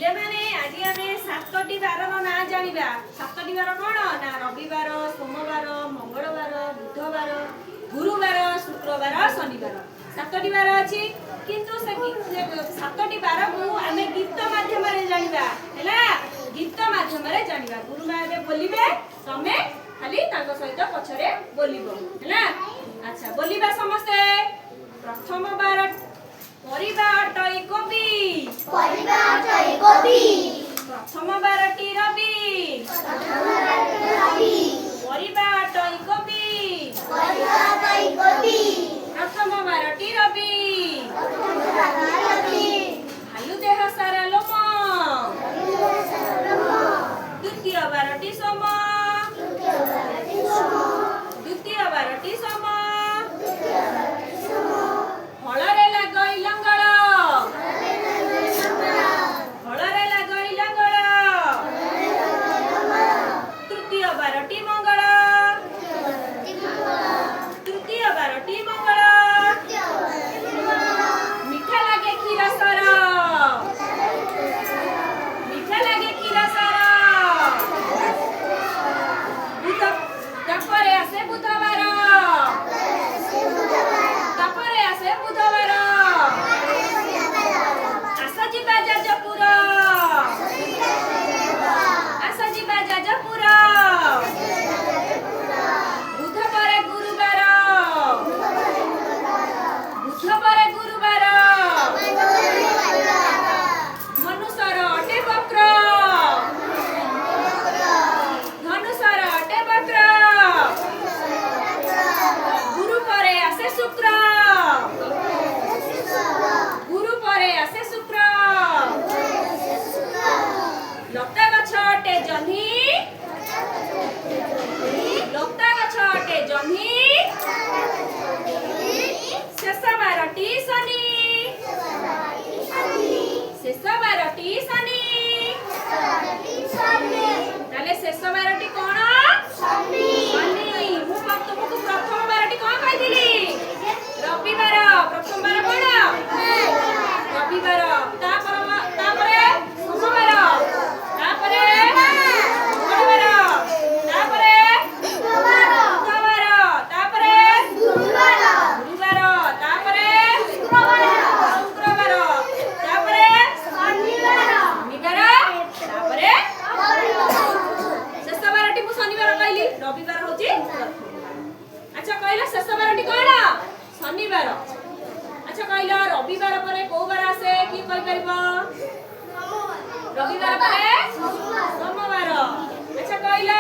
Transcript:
पिले माने आज आमे सातटी बार ना जानिबा। सातटी बार कोन ना रविवार, सोमवार, मंगलवार, बुधवार, गुरुवार, शुक्रवार, शनिवार। सातटी बार अछि किंतु से सातटी बार को आमे गीत माध्यम रे जानिबा हैला। गीत माध्यम रे जानिबा। गुरुमा बे बोलिबे तमे खाली ताको सहित पछरे बोलिबो हैला। अच्छा बोलिबा समस्ते। प्रथम बार परिबा अटई कवि। परिबा अटई कवि। प्रथम बारटी रवि। प्रथम बारटी रवि। परिबा अटई कवि। परिबा अटई कवि। प्रथम बारटी रवि। प्रथम बारटी रवि। भालु देह सारा लोम। भालु देह सारा लोम। द्वितीय बारटी सम। द्वितीय बारटी सम। द्वितीय बारटी सम। द्वितीय बारटी सम। हळरे लागई लंगळ। हळरे लागई लंगळ। तृतीय बारटी मंगळ। तृतीय बारटी मंगळ। मिठा लागे खीरा सर। मिठा लागे खीरा सर। तापरे आसे बुधवार। तापरे आसे बुधवार। आसा जिबा जाजपुर। आसा जिबा जाजपुर। बुध परे गुरुवार। बुध परे गुरुवार। धनुषर अटे वक्र। धनुषर अटे वक्र। गुरु परे आसे शुक्र। गुरु परे आसे शुक्र। लता गछ अटे जह्नी। लता गछ अटे जह्नी। शेष बारटी शनि। शेष बारटी शनि। ताले शेष बारटी कोन? शनि। शनि। मु तुमको प्रथम बारटी कोन कहिदिली? रविवार। प्रथम बार कोन? रविवार। तापरे सोमवार। तापरे मंगलवार। तापरे बुधवार। तापरे गुरुवार। तापरे शुक्रवार। तापरे शनिवार। तापरे शेष बारटी मु शनिवार कहली। रविवार होची अच्छा कहला शेष बारटी कोन? शनिवार। अच्छा कहला रविवार परे को बार आसे की कहि परबो? रविवार परे सोमवार। अच्छा कहला